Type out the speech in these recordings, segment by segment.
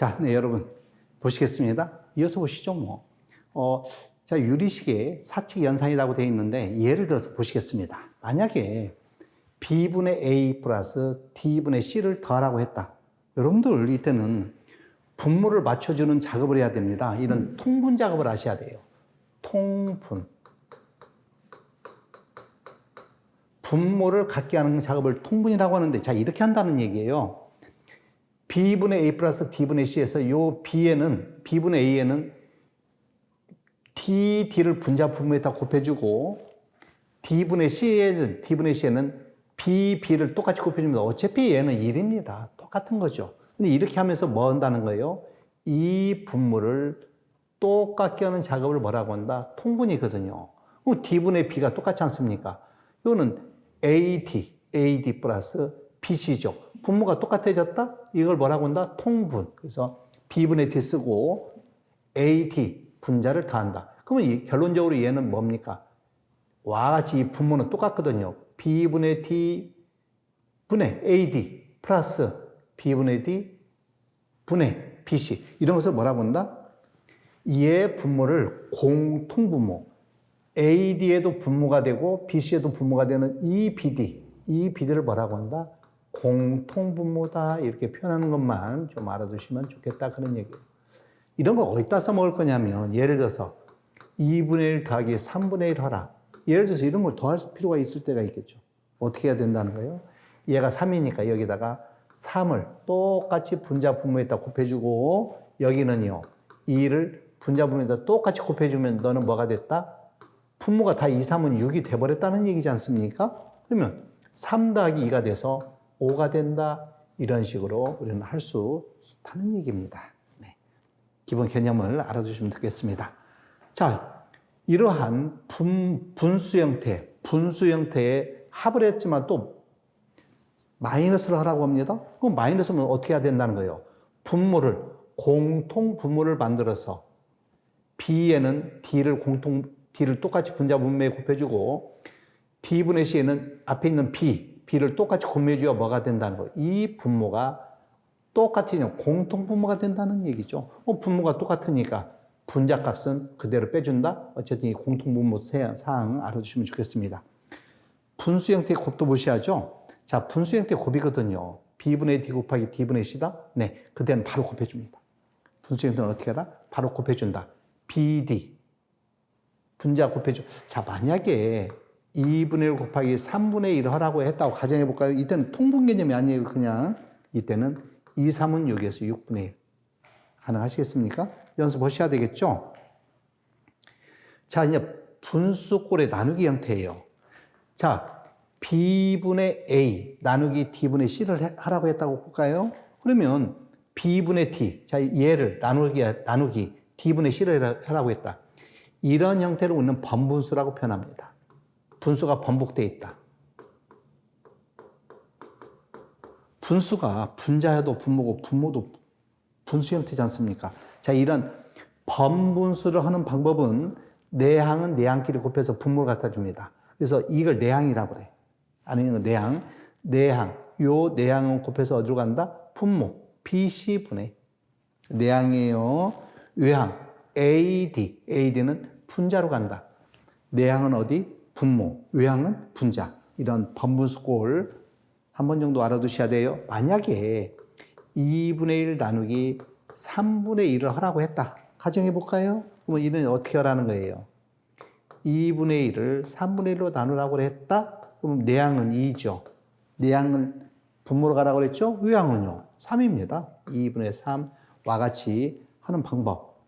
자, 네, 여러분. 보시겠습니다. 이어서 보시죠, 뭐. 자, 유리식에 사칙 연산이라고 되어 있는데, 예를 들어서 보시겠습니다. 만약에 B분의 A 플러스 D분의 C를 더하라고 했다. 여러분들, 이때는 분모를 맞춰주는 작업을 해야 됩니다. 이런 통분 작업을 하셔야 돼요. 통분. 분모를 갖게 하는 작업을 통분이라고 하는데, 자, 이렇게 한다는 얘기예요. B분의 A 플러스 D분의 C에서 요 B분의 A에는 D를 분자 분모에다 곱해주고, D분의 C에는 B를 똑같이 곱해주면 어차피 얘는 1입니다. 똑같은 거죠. 근데 이렇게 하면서 뭐 한다는 거예요? 이 분모를 똑같게 하는 작업을 뭐라고 한다? 통분이거든요. 그럼 D분의 B가 똑같지 않습니까? 이거는 AD 플러스 BC죠. 분모가 똑같아졌다? 이걸 뭐라고 한다? 통분. 그래서 B분의 D 쓰고 AD 분자를 더한다. 그러면 결론적으로 얘는 뭡니까? 와 같이 이 분모는 똑같거든요. B분의 D 분의 AD 플러스 B분의 D 분의 BC. 이런 것을 뭐라고 한다? 얘 분모를 공통분모. AD에도 분모가 되고 BC에도 분모가 되는 이 BD를 뭐라고 한다? 공통분모다. 이렇게 표현하는 것만 좀 알아두시면 좋겠다. 그런 얘기예요. 이런 거 어디다 써먹을 거냐면, 예를 들어서 2분의 1 더하기 3분의 1 하라. 예를 들어서 이런 걸 더할 필요가 있을 때가 있겠죠. 어떻게 해야 된다는 거예요? 얘가 3이니까 여기다가 3을 똑같이 분자 분모에다 곱해주고, 여기는요 2를 분자 분모에다 똑같이 곱해주면 너는 뭐가 됐다? 분모가 다 2, 3은 6이 돼버렸다는 얘기지 않습니까? 그러면 3 더하기 2가 돼서 5가 된다. 이런 식으로 우리는 할 수 있다는 얘기입니다. 네. 기본 개념을 알아두시면 되겠습니다. 자, 이러한 분수 형태의 합을 했지만 또 마이너스를 하라고 합니다. 그럼 마이너스면 어떻게 해야 된다는 거예요? 공통 분모를 만들어서 B에는 D를 똑같이 분자 분모에 곱해주고, D분의 C에는 앞에 있는 B를 똑같이 곱해줘야 뭐가 된다는 거예요? 이 분모가 똑같으면 공통 분모가 된다는 얘기죠. 분모가 똑같으니까 분자값은 그대로 빼준다. 어쨌든 이 공통 분모 사항 알아두시면 좋겠습니다. 분수 형태의 곱도 보셔야죠. 자, 분수 형태의 곱이거든요. B분의 D 곱하기 D분의 C다. 네, 그때는 바로 곱해줍니다. 분수 형태는 어떻게 하라? 바로 곱해준다. BD 분자 곱해줘. 자, 만약에 2분의 1 곱하기 3분의 1을 하라고 했다고 가정해 볼까요? 이때는 통분 개념이 아니에요. 그냥 이때는 2, 3은 6에서 6분의 1. 가능하시겠습니까? 연습하셔야 되겠죠? 자, 이제 분수꼴의 나누기 형태예요. 자, B분의 A 나누기 D분의 C를 하라고 했다고 볼까요? 그러면 B분의 D, 자, 얘를 나누기 D분의 C를 하라고 했다. 이런 형태로 우리는 번분수라고 표현합니다. 분수가 번복되어 있다. 분수가 분자여도 분모고 분모도 분수 형태지 않습니까? 자, 이런 번분수를 하는 방법은 내항은 내항끼리 곱해서 분모를 갖다 줍니다. 그래서 이걸 내항이라고 그래. 아니면 내항. 요 내항은 곱해서 어디로 간다? 분모. BC분의 내항이에요. 외항. AD는 분자로 간다. 내항은 어디? 분모. 외항은 분자. 이런 번분수꼴 한 번 정도 알아두셔야 돼요. 만약에 2분의 1 나누기 3분의 1을 하라고 했다. 가정해 볼까요? 그러면 이는 어떻게 하라는 거예요? 2분의 1을 3분의 1로 나누라고 했다? 그럼 내항은 2죠. 내항은 분모로 가라고 그랬죠? 외항은요? 3입니다. 2분의 3와 같이 하는 방법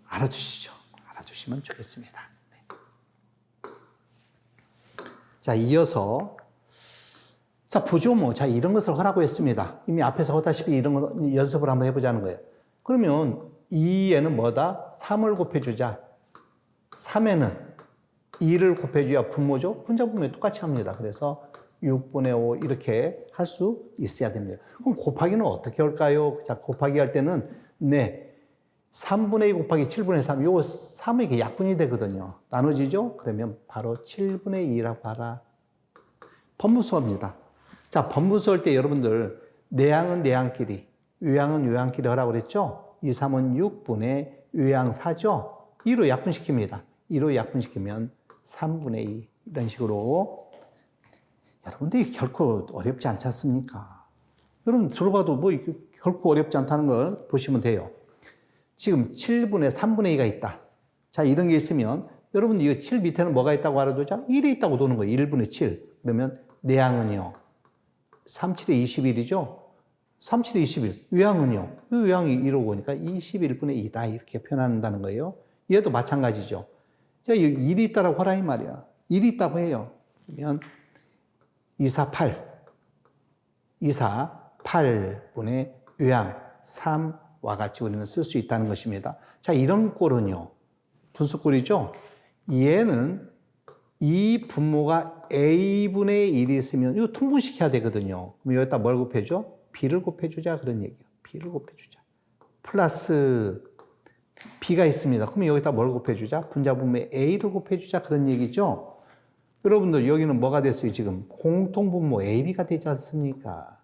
알아두시죠. 알아두시면 좋겠습니다. 네. 자, 이어서 자, 보죠, 뭐. 자, 이런 것을 하라고 했습니다. 이미 앞에서 하다시피 이런 거 연습을 한번 해보자는 거예요. 그러면 2에는 뭐다? 3을 곱해주자. 3에는 2를 곱해줘야 분모죠? 분자 분모에 똑같이 합니다. 그래서 6분의 5 이렇게 할 수 있어야 됩니다. 그럼 곱하기는 어떻게 할까요? 자, 곱하기 할 때는, 네. 3분의 2 곱하기 7분의 3, 요거 3은 이렇게 약분이 되거든요. 나눠지죠? 그러면 바로 7분의 2라고 하라. 번분수입니다. 자, 번분수 할 때 여러분들 내항은 내항끼리, 요양은 요양끼리 하라고 그랬죠? 2, 3은 6분의 요양 4죠? 2로 약분시킵니다. 2로 약분시키면 3분의 2 이런 식으로. 여러분들 이게 결코 어렵지 않지 않습니까? 여러분 들어봐도 뭐 결코 어렵지 않다는 걸 보시면 돼요. 지금 7분의 3분의 2가 있다. 자, 이런 게 있으면 여러분 이거 7 밑에는 뭐가 있다고 알아두죠? 1이 있다고 도는 거예요. 1분의 7. 그러면 내양은요. 3, 7에 21이죠? 3, 7에 21. 외양은요? 외양이 1오고 오니까 21분의 2다. 이렇게 표현한다는 거예요. 얘도 마찬가지죠. 자, 1이 있다라고 하라 이 말이야. 1이 있다고 해요. 그러면 2, 4, 8. 2, 4, 8분의 외양 3와 같이 우리는 쓸 수 있다는 것입니다. 자, 이런 꼴은요. 분수꼴이죠? 얘는 이 분모가 a분의 1이 있으면 이거 통분시켜야 되거든요. 그럼 여기다 뭘 곱해줘? b를 곱해주자 그런 얘기예요. b를 곱해주자. 플러스 b가 있습니다. 그럼 여기다 뭘 곱해주자? 분자분모에 a를 곱해주자 그런 얘기죠. 여러분들 여기는 뭐가 됐어요 지금? 공통분모 ab가 되지 않습니까?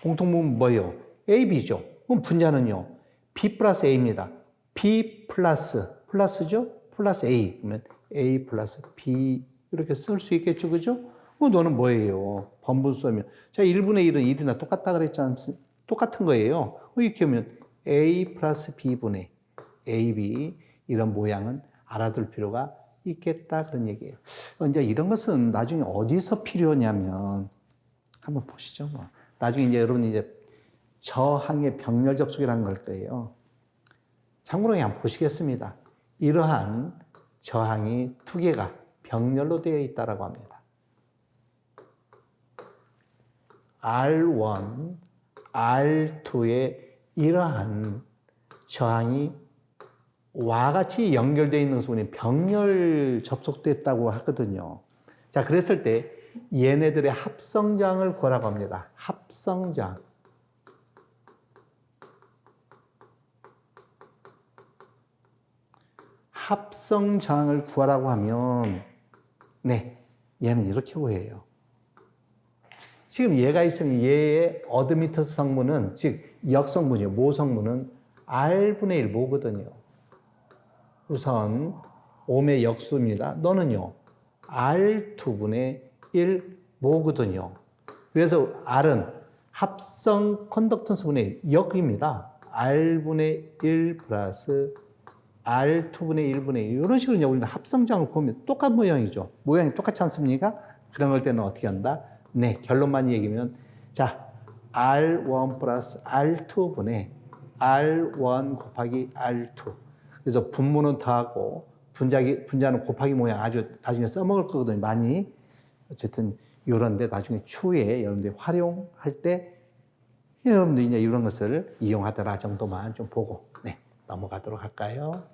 공통분모 뭐예요? ab죠. 그럼 분자는요? b 플러스 a입니다. b 플러스죠? 플러스 a. 그러면 a 플러스 b 이렇게 쓸 수 있겠죠. 그죠? 너는 뭐예요? 번분수면. 자, 1분의 1은 1이나 똑같다 그랬지 않습니까? 똑같은 거예요. 이렇게 하면 a 플러스 b분의 ab 이런 모양은 알아둘 필요가 있겠다 그런 얘기예요. 이제 이런 것은 나중에 어디서 필요하냐면 한번 보시죠. 뭐. 나중에 이제 여러분 이제 저항의 병렬 접속이라는 걸 거예요. 참고로 그냥 보시겠습니다. 이러한 저항이 두 개가 병렬로 되어 있다라고 합니다. R1, R2의 이러한 저항이 와 같이 연결되어 있는 것을 우리는 병렬 접속됐다고 하거든요. 자, 그랬을 때 얘네들의 합성저항을 구하라고 합니다. 합성저항. 합성저항을 구하라고 하면 네, 얘는 이렇게 구해요. 지금 얘가 있으면 얘의 어드미터스 성분은 즉 역성분이요. 모성분은 R분의 1 모거든요. 우선 옴의 역수입니다. 너는요. R2분의 1 모거든요. 그래서 R은 합성 컨덕턴스분의 역입니다. R분의 1 플러스 R2분의 1분의 1 이런 식으로 우리는 합성저항을 보면 똑같은 모양이죠. 모양이 똑같지 않습니까? 그런 걸 때는 어떻게 한다? 네, 결론만 얘기하면 자, R1 플러스 R2분의 R1 곱하기 R2 그래서 분모는 더하고 분자는 곱하기 모양 아주 나중에 써먹을 거거든요. 많이. 어쨌든 이런데 나중에 추후에 여러분들이 활용할 때 여러분들이 이제 이런 것을 이용하더라 정도만 좀 보고 네, 넘어가도록 할까요?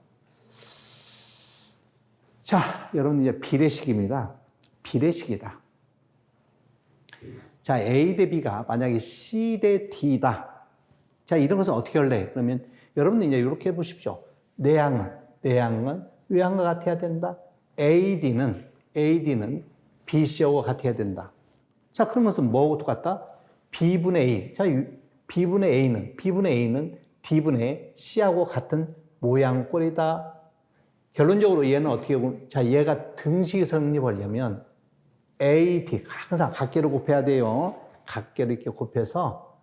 자, 여러분 이제 비례식입니다. 비례식이다. 자, A 대 B가 만약에 C 대 D다. 자, 이런 것은 어떻게 할래? 그러면 여러분들 이제 이렇게 해보십시오. 내양은 외양과 같아야 된다. AD는 BC하고 같아야 된다. 자, 그런 것은 뭐하고 똑같다? B분의 A. 자, B분의 A는 D분의 C하고 같은 모양꼴이다. 결론적으로 얘는 어떻게 보면, 자, 얘가 등식이 성립하려면 AD, 항상 각계로 곱해야 돼요. 각계로 이렇게 곱해서,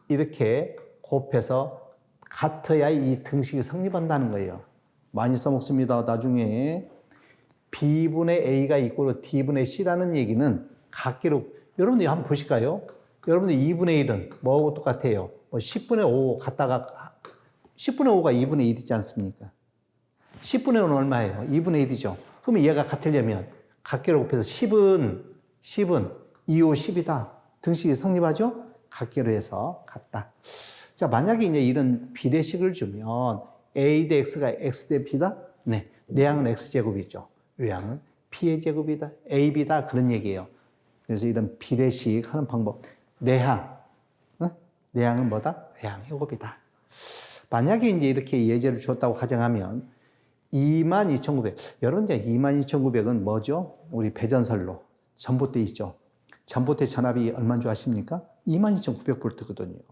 이렇게 곱해서 같아야 이 등식이 성립한다는 거예요. 많이 써먹습니다. 나중에 B분의 A가 있고 D분의 C라는 얘기는 각계로, 여러분들이 한번 보실까요? 여러분들 2분의 1은 뭐하고 똑같아요? 10분의 5 갖다가, 10분의 5가 2분의 1이지 않습니까? 10분의 5는 얼마예요? 2분의 1이죠. 그러면 얘가 같으려면 각계로 곱해서 10은 2, 5, 10이다. 등식이 성립하죠? 각계로 해서 같다. 자, 만약에 이제 이런 비례식을 주면 A 대 X가 X 대 B다? 네. 내양은 X제곱이죠. 외양은 P의 제곱이다. AB다. 그런 얘기예요. 그래서 이런 비례식 하는 방법. 내양. 내양은 뭐다? 외양의 곱이다. 만약에 이제 이렇게 예제를 주었다고 가정하면 22,900. 여러분 이제 22,900은 뭐죠? 우리 배전설로 전봇대 있죠. 전봇대 전압이 얼마인 줄 아십니까? 22,900V거든요.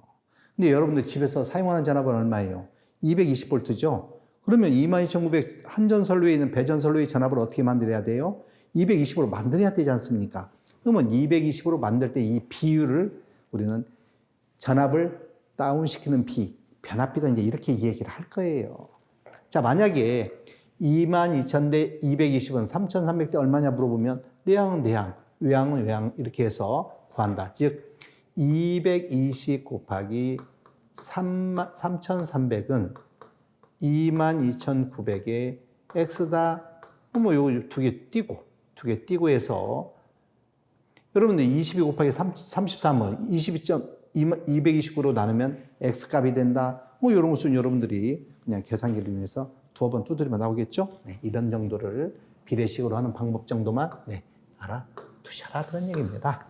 근데 여러분들 집에서 사용하는 전압은 얼마예요? 220V죠? 그러면 22,900 한전선로에 있는 배전선로의 전압을 어떻게 만들어야 돼요? 220으로 만들어야 되지 않습니까? 그러면 220으로 만들 때 이 비율을 우리는 전압을 다운시키는 비, 변압비다 이제 이렇게 얘기를 할 거예요. 자, 만약에 22,000대 220은 3,300대 얼마냐 물어보면 내항은 내항, 외항은 외항 이렇게 해서 구한다. 즉 220 곱하기 3,300은 22,900에 x다. 뭐 요거 두 개 띄고 해서 여러분들 22 곱하기 33은 229로 나누면 x값이 된다. 뭐 이런 것은 여러분들이 그냥 계산기를 이용해서 두어 번 두드리면 나오겠죠? 네, 이런 정도를 비례식으로 하는 방법 정도만 알아두셔라 그런 얘기입니다.